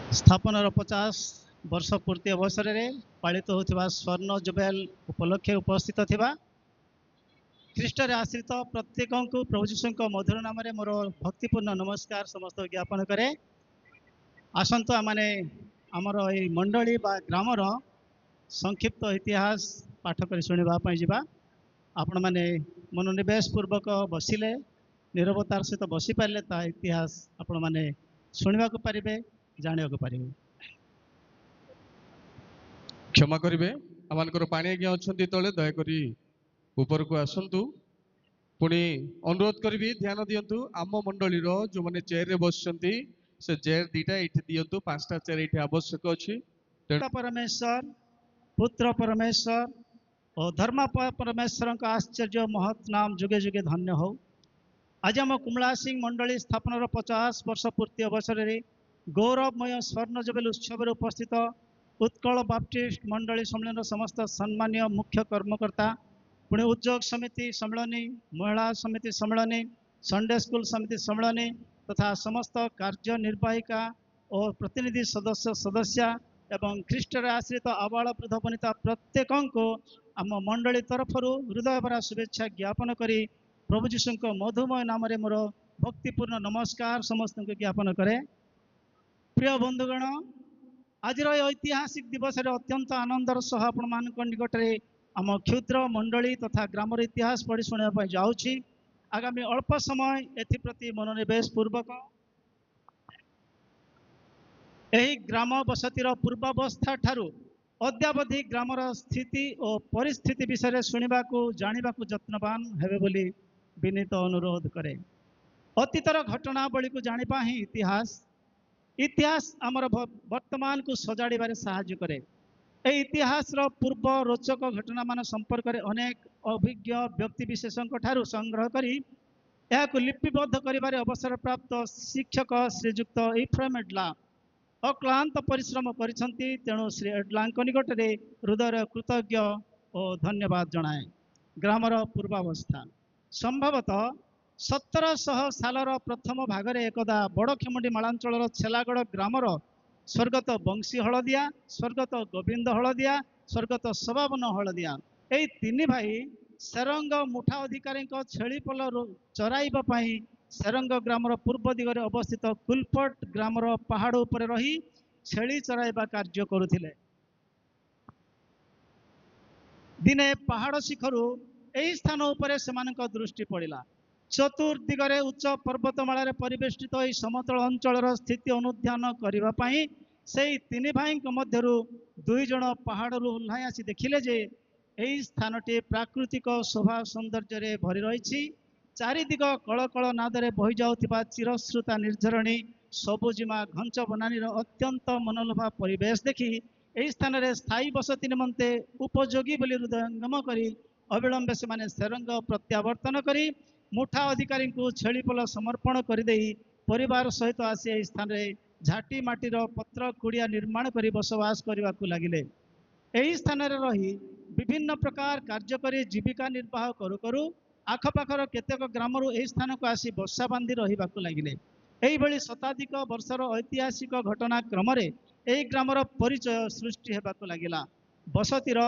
स्थापनार 50 वर्ष पूर्ति अवसर में पालित होता स्वर्ण जुबेल उपलक्षे उपस्थित थिबा ख्रीष्ट आश्रित प्रत्येक को प्रभु जीशु मधुर नाम मोर भक्तिपूर्ण नमस्कार समस्त ज्ञापन करे। आसतु आमने आमर ये मंडली बा ग्रामर संक्षिप्त इतिहास पाठ कर शुणापी जा। आपण मैंने मनोनिवेश पूर्वक बसिले निरवतार सहित बसी पारे ता इतिहास आपण मैंने शुणा पारे जाना पारे। क्षमा करेंगे आमर पाणी आज्ञा अच्छा तले दयाकोरी ऊपर को आसतु। पुणी अनुरोध करी ध्यान दिंतु आम मंडली जो मैंने चेयर रे बस से चेयर दीटा ये दिंतु 5टा चेयर ये आवश्यक अच्छी। परमेश्वर पुत्र परमेश्वर और धर्म परमेश्वर का आश्चर्य महत् नाम जुगे जुगे धन्य हो। आज आम कुमला सिंह मंडली स्थापनार 50 वर्ष पूर्ति अवसर में गौरवमय स्वर्ण जुबेल उत्सव उपस्थित उत्कल बाप्टिस्ट मंडली सम्मेलन समस्त सम्मान्य मुख्य कर्मकर्ता पुणे उद्योग समिति सम्मेलनी महिला समिति सम्मेलनी संडे स्कूल समिति सम्मेलनी तथा समस्त कार्यनिर्वाहिका और प्रतिनिधि सदस्य सदस्य एवं ख्रीष्ट आश्रित आबाल वृद्ध वनिता प्रत्येक को आम मंडली तरफ हृदय भरा शुभेच्छा ज्ञापन करी प्रभु जीशु मधुमय नाम मोर भक्तिपूर्ण नमस्कार समस्त को ज्ञापन करे। प्रिय बंधुगण आज ऐतिहासिक दिवस अत्यंत आनंदर सह आपण मान निकट में आम क्षुद्र मंडली तथा ग्रामर इतिहास पढ़ी शुणापी जाऊँगी। आगामी अल्प समय एप्रति मनोनिवेश पूर्वक यही ग्राम बसतिर पूर्वावस्था ठारू अद्यावधि ग्रामर स्थिति और परिस्थिति विषय शुणा जाना यत्नवान हेबे बोली विनीत अनुरोध करे। अतीतर घटनावली को जानिबा ही इतिहास आमर वर्तमान को सजाड़े साहाय्य करे। ए इतिहास पूर्व रोचक घटना मान संपर्क में अनेक अभिज्ञ व्यक्ति विशेषों ठारू संग्रह करी यह लिपिबद्ध करिबारे अवसर प्राप्त शिक्षक श्रीजुक्त इफ्रेम एडला अक्लांत परिश्रम करिसंती। तेणु श्री एडला निकट में हृदय कृतज्ञ और धन्यवाद जनाए। ग्रामर पूर्वावस्था संभवतः 1700 सालर प्रथम भागरे एकदा बड़खेमुंडी मालांचल छेलागढ़ ग्रामर स्वर्गत बंशी हलदिया स्वर्गत गोविंद हलदिया स्वर्गत सबावन हलदिया यही तीन भाई सेरंग मुठा अधिकारी छेली पल चराइबाई सेरंग ग्रामर पूर्व दिगरे अवस्थित कुलपट ग्रामर पहाड़ उपर रही छेली चराइबा कार्य करुथिले। दिने पहाड़ शिखरु यही स्थान उपरे सेमानक दृष्टि पड़ा। चतुर्दिगरे उच्च पर्वतमाला परिवेष्टित यह समतल अंचल स्थिति अनुध्यान करने से तीन भाई मध्यरु दुई जन पहाड़ ओह्लाई आसी देखिले जे यही स्थानटी प्राकृतिक शोभा सौंदर्य भरी रही। चारिदिग कलकल नादरे बही जाउथिबा चिरश्रुता निर्झरणी सबुजिमा घंच बनानी अत्यंत मनोलोभा परिवेश देखी यही स्थान में स्थायी बसती निमंते उपयोगी बोली हृदयंगम करी अविलंबे से माने सेरंग प्रत्यावर्तन करी मुठा अधिकारी को छेलीपल समर्पण करदे परिवार सहित आसी यही स्थान में झाटी माटीर पत्र कुड़िया निर्माण कर बसवास करने को लगिले। यही स्थान में रही विभिन्न प्रकार कार्य करी जीविका निर्वाह करू करू आखपाखर केतेक ग्रामर यही स्थान को आसी बसा बांधि रहा लगिले। यही भली शताधिक वर्षर ऐतिहासिक घटना क्रम यही ग्रामर परिचय सृष्टि होगा लगिला। बसतिर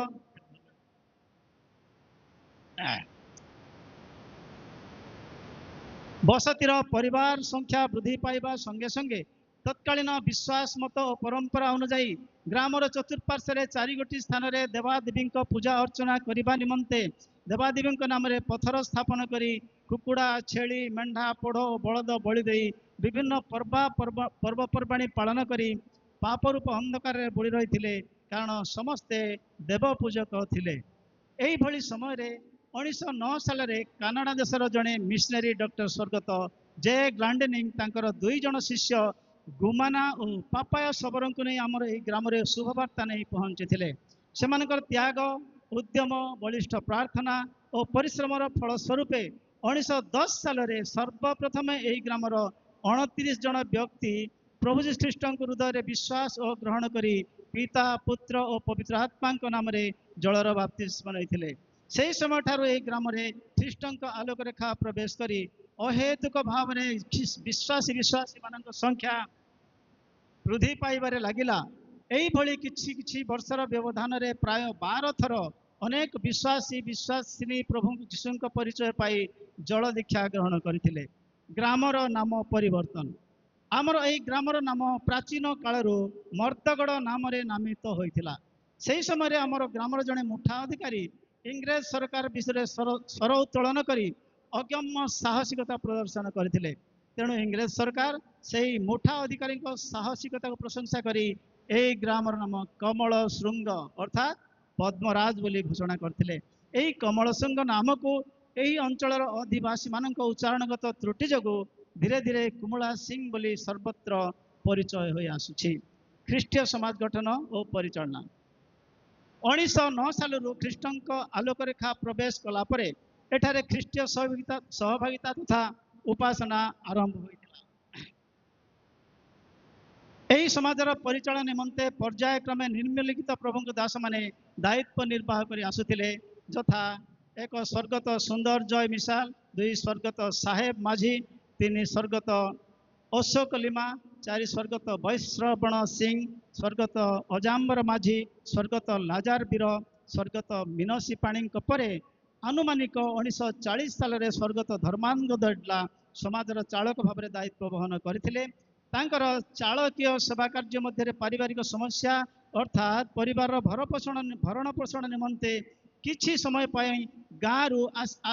बसतिर परिवार संख्या वृद्धि पाइबा संगे संगे तत्कालीन विश्वास मत और परंपरा अनुजाई ग्रामर चतुर्पार्श्व 4 गोटी स्थान में देवादेवी पूजा अर्चना करने निमंते देवादेवी नाम पथर स्थापन करी कुकुड़ा छेली मेढ़ा पोड़ और बलद बलि दे विभिन्न पर्वपर्वाणी पालन करी पाप रूप अंधकार बुड़ी रही कारण समस्ते देव पूजक थिले। यही भली समय 1909 साल कानाडा देशर जड़े मिशनरी डॉक्टर स्वर्गत जे ग्लांडेनिंग तांकर 2 जन शिष्य गुमाना और पापाय सबरं को नहीं आमर यही ग्राम शुभवार्ता नहीं पहुँची थे। सेमानकर त्याग उद्यम बलिष्ठ प्रार्थना और परिश्रम फलस्वरूप 1910 साल सर्वप्रथम यही ग्रामर 29 जन व्यक्ति प्रभु श्रीष्ठ हृदय विश्वास और ग्रहण करी पिता पुत्र और पवित्र आत्मा नाम जलर बाप्तिस्म नहीं। से समय ठारू यही ग्राम ख्रीष्ट आलोक रेखा प्रवेश करी अहेतुक भाव में विश्वासी मान संख्या ବୃଦ୍ଧି ପାଇବାରେ ଲାଗିଲା। ଏଇଭଳି କିଛି କିଛି ବର୍ଷର ବ୍ୟବଧାନରେ ପ୍ରାୟ 12 ଥର ଅନେକ ବିଶ୍ୱାସୀ ବିଶ୍ୱାସିନୀ ପ୍ରଭୁ ଯୀଶୁଙ୍କ ପରିଚୟ ପାଇ ଜଳ ଦୀକ୍ଷା ଗ୍ରହଣ କରିଥିଲେ। ଗ୍ରାମର ନାମ ପରିବର୍ତ୍ତନ। ଆମର ଏହି ଗ୍ରାମର ନାମ ପ୍ରାଚୀନ କାଳରୁ ମର୍ଦ୍ଦଗଡ଼ ନାମରେ ନାମିତ ହୋଇଥିଲା। ସେହି ସମୟରେ ଆମର ଗ୍ରାମର ଜଣେ ମୁଠା ଅଧିକାରୀ ଇଂରେଜ ସରକାର ବିଷୟରେ ସ୍ୱର ଉତ୍ତୋଳନ କରି ଅଗମ୍ୟ ସାହସିକତା ପ୍ରଦର୍ଶନ କରିଥିଲେ। ତେଣୁ ଇଂରେଜ ସରକାର ସେହି ମୁଠା ଅଧିକାରୀଙ୍କ ସାହସିକତାକୁ ପ୍ରଶଂସା କରି ଏହି ଗ୍ରାମର ନାମ କମଳ ଶୃଙ୍ଗ ଅର୍ଥାତ୍ ପଦ୍ମରାଜ ବୋଲି ଘୋଷଣା କରିଥିଲେ। ଏହି କମଳ ଶୃଙ୍ଗ ନାମକୁ ଏହି ଅଞ୍ଚଳର ଅଧିବାସୀମାନଙ୍କ ଉଚ୍ଚାରଣଗତ ତ୍ରୁଟି ଯୋଗୁଁ ଧୀରେ ଧୀରେ କୁମଳା ସିଂ ବୋଲି ସର୍ବତ୍ର ପରିଚୟ ହୋଇ ଆସୁଛି। ଖ୍ରୀଷ୍ଟୀୟ ସମାଜ ଗଠନ ଓ ପରିଚାଳନା। 1909 ସାଲରୁ ଖ୍ରୀଷ୍ଟଙ୍କ ଆଲୋକରେଖା ପ୍ରବେଶ କଲା ପରେ ଏଠାରେ ଖ୍ରୀଷ୍ଟୀୟ ସହଭାଗିତା ତଥା ଉପାସନା ଆରମ୍ଭ ହୋଇଥିଲା। ଏହି ସମାଜର ପରିଚାଳନା ନିମନ୍ତେ ପର୍ଯ୍ୟାୟକ୍ରମେ ନିମ୍ନଲିଖିତ ପ୍ରଭୁଙ୍କ ଦାସମାନେ ଦାୟିତ୍ୱ ନିର୍ବାହ କରି ଆସୁଥିଲେ, ଯଥା 1 ସ୍ୱର୍ଗତ ସୁନ୍ଦର ଜୟ ମିସାଲ, 2 ସ୍ୱର୍ଗତ ସାହେବ ମାଝୀ, 3 ସ୍ୱର୍ଗତ ଅଶୋକ ଲିମା, 4 ସ୍ୱର୍ଗତ ବୈଶ୍ରବଣ ସିଂ, ସ୍ୱର୍ଗତ ଅଜାମ୍ବର ମାଝୀ, ସ୍ୱର୍ଗତ ଲାଜାର ବୀର, ସ୍ୱର୍ଗତ ମିନସୀ ପାଣିଙ୍କ ପରେ ଆନୁମାନିକ 1940 ସାଲରେ ସ୍ୱର୍ଗତ ଧର୍ମାନନ୍ଦ ଦୈଡଲା ସମାଜର ଚାଳକ ଭାବରେ ଦାୟିତ୍ୱ ବହନ କରିଥିଲେ। ତାଙ୍କର ଚାଳକୀୟ ସେବା କାର୍ଯ୍ୟ ମଧ୍ୟରେ ପାରିବାରିକ ସମସ୍ୟା ଅର୍ଥାତ୍ ପରିବାରର ଭରଣ ପୋଷଣ ନିମନ୍ତେ କିଛି ସମୟ ପାଇଁ ଗାଁରୁ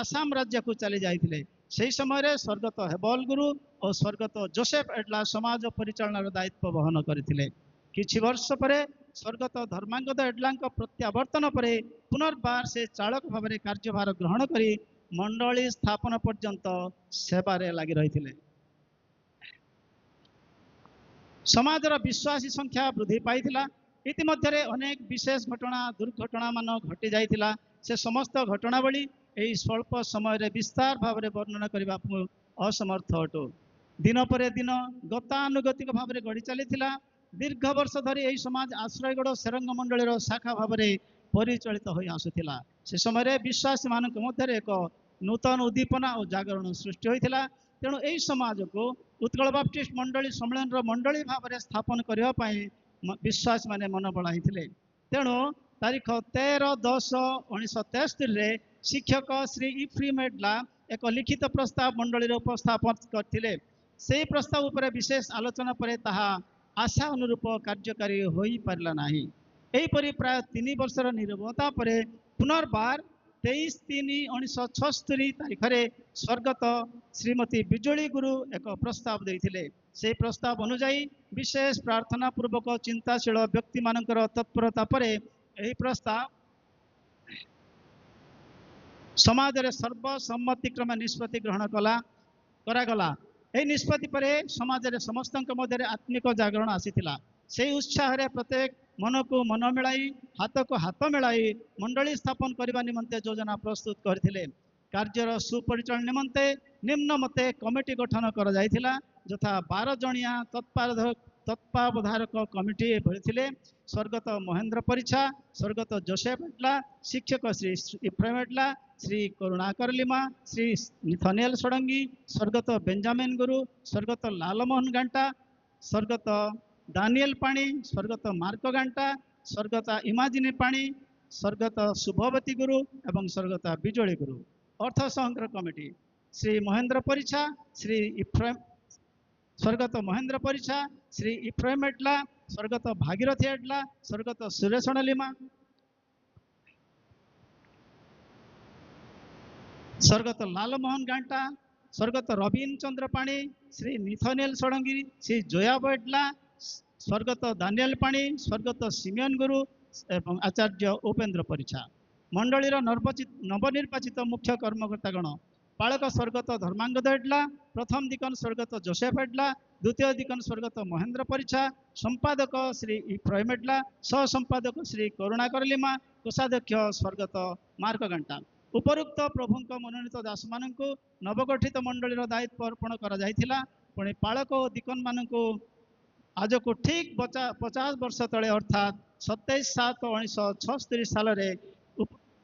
ଆସାମ ରାଜ୍ୟକୁ ଚାଲି ଯାଇଥିଲେ। ସେହି ସମୟରେ ସ୍ୱର୍ଗତ ହେବଲ ଗୁରୁ ଓ ସ୍ୱର୍ଗତ ଯୋସେଫ ଏଡଲା ସମାଜ ପରିଚାଳନାର ଦାୟିତ୍ୱ ବହନ କରିଥିଲେ। କିଛି ବର୍ଷ ପରେ ସ୍ୱର୍ଗତ ଧର୍ମାଙ୍ଗଦ ଏଡଲାଙ୍କ ପ୍ରତ୍ୟାବର୍ତ୍ତନ ପରେ ପୁନର୍ବାର ସେ ଚାଳକ ଭାବରେ କାର୍ଯ୍ୟଭାର ଗ୍ରହଣ କରି ମଣ୍ଡଳୀ ସ୍ଥାପନ ପର୍ଯ୍ୟନ୍ତ ସେବାରେ ଲାଗି ରହିଥିଲେ। ସମାଜର ବିଶ୍ୱାସୀ ସଂଖ୍ୟା ବୃଦ୍ଧି ପାଇଥିଲା। ଇତିମଧ୍ୟରେ ଅନେକ ବିଶେଷ ଘଟଣା ଦୁର୍ଘଟଣା ମାନ ଘଟି ଯାଇଥିଲା। ସେ ସମସ୍ତ ଘଟଣାବଳୀ ଏହି ସ୍ୱଳ୍ପ ସମୟରେ ବିସ୍ତାର ଭାବରେ ବର୍ଣ୍ଣନା କରିବାକୁ ଅସମର୍ଥ ଅଟୁ। ଦିନ ପରେ ଦିନ ଗତାନୁଗତିକ ଭାବରେ ଗଡ଼ି ଚାଲିଥିଲା। ଦୀର୍ଘ ବର୍ଷ ଧରି ଏହି ସମାଜ ଆଶ୍ରୟଗଡ଼ ସେରଙ୍ଗ ମଣ୍ଡଳୀର ଶାଖା ଭାବରେ ପରିଚାଳିତ ହୋଇ ଆସୁଥିଲା। ସେ ସମୟରେ ବିଶ୍ୱାସୀମାନଙ୍କ ମଧ୍ୟରେ ଏକ ନୂତନ ଉଦ୍ଦୀପନା ଓ ଜାଗରଣ ସୃଷ୍ଟି ହୋଇଥିଲା। ତେଣୁ ଏହି ସମାଜକୁ ଉତ୍କଳ ବାପ୍ଟିଷ୍ଟ ମଣ୍ଡଳୀ ସମ୍ମିଳନର ମଣ୍ଡଳୀ ଭାବରେ ସ୍ଥାପନ କରିବା ପାଇଁ ବିଶ୍ୱାସୀମାନେ ମନ ବଳାଇଥିଲେ। ତେଣୁ ତାରିଖ 13-10-1963ରେ ଶିକ୍ଷକ ଶ୍ରୀ ଇଫ୍ରିମ୍ ଏଡଲା ଏକ ଲିଖିତ ପ୍ରସ୍ତାବ ମଣ୍ଡଳୀରେ ଉପସ୍ଥାପନ କରିଥିଲେ। ସେହି ପ୍ରସ୍ତାବ ଉପରେ ବିଶେଷ ଆଲୋଚନା ପରେ ତାହା ଆଶା ଅନୁରୂପ କାର୍ଯ୍ୟକାରୀ ହୋଇପାରିଲା ନାହିଁ। ଏହିପରି ପ୍ରାୟ 3 ବର୍ଷର ନିରବତା ପରେ ପୁନର୍ବାର 23-3-1976 ତାରିଖରେ ସ୍ୱର୍ଗତ ଶ୍ରୀମତୀ ବିଜୁଳି ଗୁରୁ ଏକ ପ୍ରସ୍ତାବ ଦେଇଥିଲେ। ସେହି ପ୍ରସ୍ତାବ ଅନୁଯାୟୀ ବିଶେଷ ପ୍ରାର୍ଥନା ପୂର୍ବକ ଚିନ୍ତାଶୀଳ ବ୍ୟକ୍ତିମାନଙ୍କର ତତ୍ପରତା ପରେ ଏହି ପ୍ରସ୍ତାବ ସମାଜରେ ସର୍ବସମ୍ମତିକ୍ରମେ ନିଷ୍ପତ୍ତି ଗ୍ରହଣ କରାଗଲା। ଏହି ନିଷ୍ପତ୍ତି ପରେ ସମାଜରେ ସମସ୍ତଙ୍କ ମଧ୍ୟରେ ଆତ୍ମିକ ଜାଗରଣ ଆସିଥିଲା। ସେହି ଉତ୍ସାହରେ ପ୍ରତ୍ୟେକ ମନକୁ ମନ ମିଳାଇ ହାତକୁ ହାତ ମିଳାଇ ମଣ୍ଡଳୀ ସ୍ଥାପନ କରିବା ନିମନ୍ତେ ଯୋଜନା ପ୍ରସ୍ତୁତ କରିଥିଲେ। କାର୍ଯ୍ୟର ସୁପରିଚାଳନା ନିମନ୍ତେ ନିମ୍ନ ମତେ କମିଟି ଗଠନ କରାଯାଇଥିଲା, ଯଥା 12 ଜଣିଆ ତତ୍ତ୍ୱାବଧାରକ କମିଟି ଏଭଳି ଥିଲେ: ସ୍ୱର୍ଗତ ମହେନ୍ଦ୍ର ପରିଛା, ସ୍ୱର୍ଗତ ଯୋସେଫ ଏଡଲା, ଶିକ୍ଷକ ଶ୍ରୀ ଇଫ୍ରେମ ଏଡଲା, ଶ୍ରୀ କରୁଣାକର ଲିମା, ଶ୍ରୀ ନିଥନିଏଲ ଷଡ଼ଙ୍ଗୀ, ସ୍ୱର୍ଗତ ବେଞ୍ଜାମିନ ଗୁରୁ, ସ୍ୱର୍ଗତ ଲାଲମୋହନ ଗାଣ୍ଟା, ସ୍ୱର୍ଗତ ଦାନିଏଲ ପାଣି, ସ୍ୱର୍ଗତ ମାର୍କ ଗାଣ୍ଟା, ସ୍ୱର୍ଗତ ଇମାଜିନି ପାଣି, ସ୍ୱର୍ଗତ ଶୁଭବତୀ ଗୁରୁ ଏବଂ ସ୍ୱର୍ଗତ ବିଜୁଳି ଗୁରୁ। ଅର୍ଥ ସଂଗ୍ରହ କମିଟି: ଶ୍ରୀ ମହେନ୍ଦ୍ର ପରିଛା, ସ୍ୱର୍ଗତ ମହେନ୍ଦ୍ର ପରିଛା, ଶ୍ରୀ ଇଫ୍ରେମ ଏଡଲା, ସ୍ୱର୍ଗତ ଭାଗୀରଥୀ ଏଡଲା, ସ୍ୱର୍ଗତ ସୁରେଶଣ ଲିମା, ସ୍ୱର୍ଗତ ଲାଲମୋହନ ଗାଣ୍ଟା, ସ୍ୱର୍ଗତ ରବୀନ ଚନ୍ଦ୍ର ପାଣି, ଶ୍ରୀ ନିଥନିଏଲ ଷଡ଼ଙ୍ଗୀ, ଶ୍ରୀ ଜୟାବ ଏଡଲା, ସ୍ୱର୍ଗତ ଦାନିଏଲ ପାଣି, ସ୍ୱର୍ଗତ ସିମିୟନ ଗୁରୁ ଏବଂ ଆଚାର୍ଯ୍ୟ ଉପେନ୍ଦ୍ର ପରିଛା। ମଣ୍ଡଳୀର ନବନିର୍ବାଚିତ ମୁଖ୍ୟ କର୍ମକର୍ତ୍ତାଗଣ: ପାଳକ ସ୍ୱର୍ଗତ ଧର୍ମାଙ୍ଗଦ ଏଡଲା, ପ୍ରଥମ ଦିକନ ସ୍ୱର୍ଗତ ଯୋସେଫ ଏଡଲା, ଦ୍ୱିତୀୟ ଦିକନ ସ୍ୱର୍ଗତ ମହେନ୍ଦ୍ର ପରିଛା, ସମ୍ପାଦକ ଶ୍ରୀ ଇଫ୍ରେମ ଏଡଲା, ସହ ସମ୍ପାଦକ ଶ୍ରୀ କରୁଣାକର ଲିମା, କୋଷାଧ୍ୟକ୍ଷ ସ୍ୱର୍ଗତ ମାର୍କ ଗାଣ୍ଟା। ଉପରୋକ୍ତ ପ୍ରଭୁଙ୍କ ମନୋନୀତ ଦାସମାନଙ୍କୁ ନବଗଠିତ ମଣ୍ଡଳୀର ଦାୟିତ୍ୱ ଅର୍ପଣ କରାଯାଇଥିଲା। ପୁଣି ପାଳକ ଓ ଦିକନମାନଙ୍କୁ ଆଜକୁ ଠିକ୍ 50 ବର୍ଷ ତଳେ ଅର୍ଥାତ୍ 27/7/1976 ସାଲରେ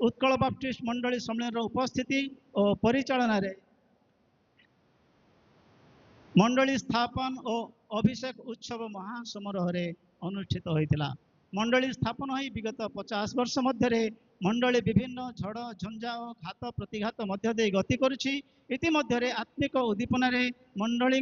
ଉତ୍କଳ ବାପ୍ଟିଷ୍ଟ ମଣ୍ଡଳୀ ସମ୍ମିଳନୀର ଉପସ୍ଥିତି ଓ ପରିଚାଳନାରେ ମଣ୍ଡଳୀ ସ୍ଥାପନ ଓ ଅଭିଷେକ ଉତ୍ସବ ମହାସମାରୋହରେ ଅନୁଷ୍ଠିତ ହୋଇଥିଲା। ମଣ୍ଡଳୀ ସ୍ଥାପନ ହୋଇ ବିଗତ 50 ବର୍ଷ ମଧ୍ୟରେ ମଣ୍ଡଳୀ ବିଭିନ୍ନ ଝଡ଼ ଝଞ୍ଜା ଓ ଘାତ ପ୍ରତିଘାତ ମଧ୍ୟ ଦେଇ ଗତି କରୁଛି। ଇତିମଧ୍ୟରେ ଆତ୍ମିକ ଉଦ୍ଦୀପନାରେ ମଣ୍ଡଳୀ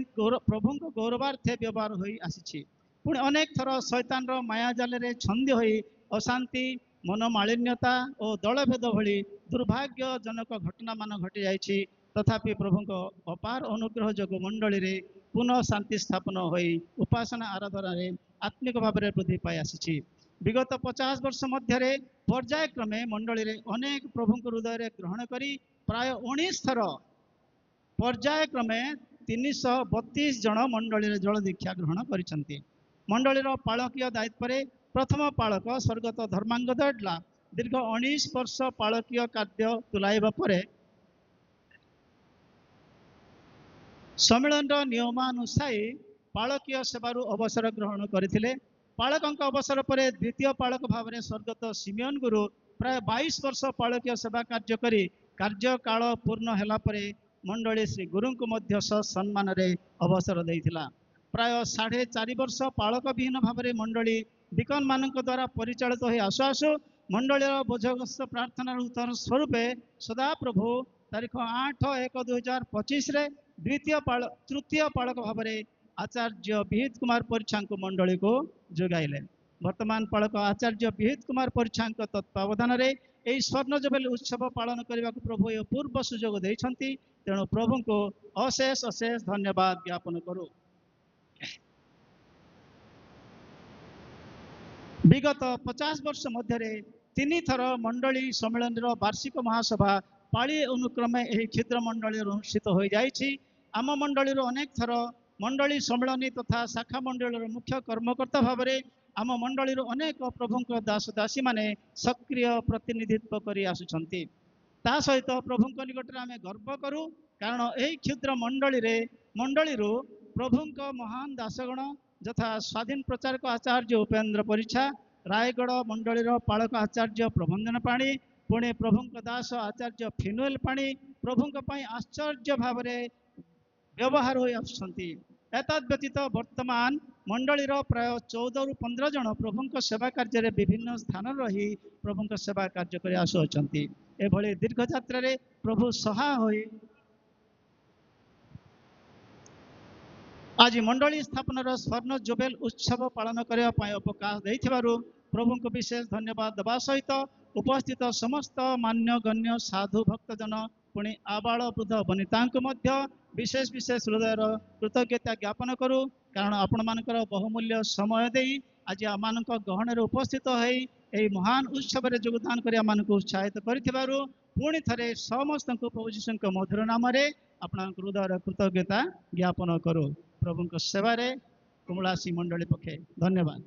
ପ୍ରଭୁଙ୍କ ଗୌରବାର୍ଥେ ବ୍ୟବହାର ହୋଇ ଆସିଛି। ପୁଣି ଅନେକ ଥର ଶୈତାନର ମାୟାଜାଲରେ ଛନ୍ଦି ହୋଇ ଅଶାନ୍ତି, ମନୋମାଳିନ୍ୟତା ଓ ଦଳଭେଦ ଭଳି ଦୁର୍ଭାଗ୍ୟଜନକ ଘଟଣାମାନ ଘଟିଯାଇଛି। ତଥାପି ପ୍ରଭୁଙ୍କ ଅପାର ଅନୁଗ୍ରହ ଯୋଗୁଁ ମଣ୍ଡଳୀରେ ପୁନଃ ଶାନ୍ତି ସ୍ଥାପନ ହୋଇ ଉପାସନା ଆରାଧନାରେ ଆତ୍ମିକ ଭାବରେ ବୃଦ୍ଧି ପାଇ ଆସିଛି। ବିଗତ 50 ବର୍ଷ ମଧ୍ୟରେ ପର୍ଯ୍ୟାୟକ୍ରମେ ମଣ୍ଡଳୀରେ ଅନେକ ପ୍ରଭୁଙ୍କ ହୃଦୟରେ ଗ୍ରହଣ କରି ପ୍ରାୟ 19 ଥର ପର୍ଯ୍ୟାୟକ୍ରମେ 332 ଜଣ ମଣ୍ଡଳୀରେ ଜଳ ଦୀକ୍ଷା ଗ୍ରହଣ କରିଛନ୍ତି। ମଣ୍ଡଳୀର ପାଳକୀୟ ଦାୟିତ୍ୱରେ ପ୍ରଥମ ପାଳକ ସ୍ୱର୍ଗତ ଧର୍ମାଙ୍ଗ ଦଡଲା ଦୀର୍ଘ 19 ବର୍ଷ ପାଳକୀୟ କାର୍ଯ୍ୟ ତୁଲାଇବା ପରେ ସମ୍ମିଳନୀର ନିୟମାନୁସାୟୀ ପାଳକୀୟ ସେବାରୁ ଅବସର ଗ୍ରହଣ କରିଥିଲେ। ପାଳକଙ୍କ ଅବସର ପରେ ଦ୍ୱିତୀୟ ପାଳକ ଭାବରେ ସ୍ୱର୍ଗତ ସିମିୟନ ଗୁରୁ ପ୍ରାୟ 22 ବର୍ଷ ପାଳକୀୟ ସେବା କାର୍ଯ୍ୟ କରି କାର୍ଯ୍ୟକାଳ ପୂର୍ଣ୍ଣ ହେଲା ପରେ ମଣ୍ଡଳୀ ଶ୍ରୀ ଗୁରୁଙ୍କୁ ମଧ୍ୟ ସମ୍ମାନରେ ଅବସର ଦେଇଥିଲା। ପ୍ରାୟ 4.5 ବର୍ଷ ପାଳକ ବିହୀନ ଭାବରେ ମଣ୍ଡଳୀ ଡିକନ ମାନଙ୍କ ଦ୍ୱାରା ପରିଚାଳିତ ହୋଇ ଆସୁ ଆସୁ ମଣ୍ଡଳୀର ବୋଝଗ୍ରସ୍ତ ପ୍ରାର୍ଥନାର ଉତ୍ତର ସ୍ୱରୂପେ ସଦାପ୍ରଭୁ ତାରିଖ 8/1/2025ରେ ତୃତୀୟ ପାଳକ ଭାବରେ ଆଚାର୍ଯ୍ୟ ବିହିତ କୁମାର ପରିଛାଙ୍କୁ ମଣ୍ଡଳୀକୁ ଯୋଗାଇଲେ। ବର୍ତ୍ତମାନ ପାଳକ ଆଚାର୍ଯ୍ୟ ବିହିତ କୁମାର ପରିଛାଙ୍କ ତତ୍ତ୍ୱାବଧାନରେ ଏହି ସ୍ୱର୍ଣ୍ଣ ଜୁବେଲି ଉତ୍ସବ ପାଳନ କରିବାକୁ ପ୍ରଭୁ ଏ ପୂର୍ବ ସୁଯୋଗ ଦେଇଛନ୍ତି। ତେଣୁ ପ୍ରଭୁଙ୍କୁ ଅଶେଷ ଅଶେଷ ଧନ୍ୟବାଦ ଜ୍ଞାପନ କରୁ। ବିଗତ 50 ବର୍ଷ ମଧ୍ୟରେ 3 ଥର ମଣ୍ଡଳୀ ସମ୍ମିଳନୀର ବାର୍ଷିକ ମହାସଭା ପାଳି ଅନୁକ୍ରମେ ଏହି କ୍ଷୁଦ୍ର ମଣ୍ଡଳୀରେ ଅନୁଷ୍ଠିତ ହୋଇଯାଇଛି। ଆମ ମଣ୍ଡଳୀରୁ ଅନେକ ଥର ମଣ୍ଡଳୀ ସମ୍ମିଳନୀ ତଥା ଶାଖା ମଣ୍ଡଳୀର ମୁଖ୍ୟ କର୍ମକର୍ତ୍ତା ଭାବରେ ଆମ ମଣ୍ଡଳୀରୁ ଅନେକ ପ୍ରଭୁଙ୍କ ଦାସ ଦାସୀମାନେ ସକ୍ରିୟ ପ୍ରତିନିଧିତ୍ୱ କରି ଆସୁଛନ୍ତି। ତା ସହିତ ପ୍ରଭୁଙ୍କ ନିକଟରେ ଆମେ ଗର୍ବ କରୁ, କାରଣ ଏହି କ୍ଷୁଦ୍ର ମଣ୍ଡଳୀରୁ ପ୍ରଭୁଙ୍କ ମହାନ ଦାସଗଣ ଯଥା ସ୍ୱାଧୀନ ପ୍ରଚାରକ ଆଚାର୍ଯ୍ୟ ଉପେନ୍ଦ୍ର ପରିଛା, ରାୟଗଡ଼ ମଣ୍ଡଳୀର ପାଳକ ଆଚାର୍ଯ୍ୟ ପ୍ରବନ୍ଧନ ପାଣି, ପୁଣି ପ୍ରଭୁଙ୍କ ଦାସ ଆଚାର୍ଯ୍ୟ ଫିନୁଏଲ ପାଣି ପ୍ରଭୁଙ୍କ ପାଇଁ ଆଶ୍ଚର୍ଯ୍ୟ ଭାବରେ ବ୍ୟବହାର ହୋଇ ଆସୁଛନ୍ତି। ଏତଦ୍ ବ୍ୟତୀତ ବର୍ତ୍ତମାନ ମଣ୍ଡଳୀର ପ୍ରାୟ 14ରୁ 15 ଜଣ ପ୍ରଭୁଙ୍କ ସେବା କାର୍ଯ୍ୟରେ ବିଭିନ୍ନ ସ୍ଥାନରେ ରହି ପ୍ରଭୁଙ୍କ ସେବା କାର୍ଯ୍ୟ କରି ଆସୁଅଛନ୍ତି। ଏଭଳି ଦୀର୍ଘ ଯାତ୍ରାରେ ପ୍ରଭୁ ସହାୟ ହୋଇ ଆଜି ମଣ୍ଡଳୀ ସ୍ଥାପନାର ସ୍ୱର୍ଣ୍ଣ ଜୁବେଲ ଉତ୍ସବ ପାଳନ କରିବା ପାଇଁ ଅବକାଶ ଦେଇଥିବାରୁ ପ୍ରଭୁଙ୍କୁ ବିଶେଷ ଧନ୍ୟବାଦ ଦେବା ସହିତ ଉପସ୍ଥିତ ସମସ୍ତ ମାନ୍ୟଗଣ୍ୟ ସାଧୁ ଭକ୍ତଜନ ପୁଣି ଆବାଳ ବୃଦ୍ଧ ବନିତାଙ୍କୁ ମଧ୍ୟ ବିଶେଷ ହୃଦୟର କୃତଜ୍ଞତା ଜ୍ଞାପନ କରୁ। କାରଣ ଆପଣମାନଙ୍କର ବହୁମୂଲ୍ୟ ସମୟ ଦେଇ ଆଜି ଆମମାନଙ୍କ ଗହଣରେ ଉପସ୍ଥିତ ହୋଇ ଏହି ମହାନ ଉତ୍ସବରେ ଯୋଗଦାନ କରି ଆମମାନଙ୍କୁ ଉତ୍ସାହିତ କରିଥିବାରୁ ପୁଣି ଥରେ ସମସ୍ତଙ୍କୁ ପ୍ରଭୁ ଯୀଶୁଙ୍କ ମଧୁର ନାମରେ ଆପଣଙ୍କ ହୃଦୟର କୃତଜ୍ଞତା ଜ୍ଞାପନ କରୁ। ପ୍ରଭୁଙ୍କ ସେବାରେ କୁମଳାସୀ ମଣ୍ଡଳୀ ପକ୍ଷେ ଧନ୍ୟବାଦ।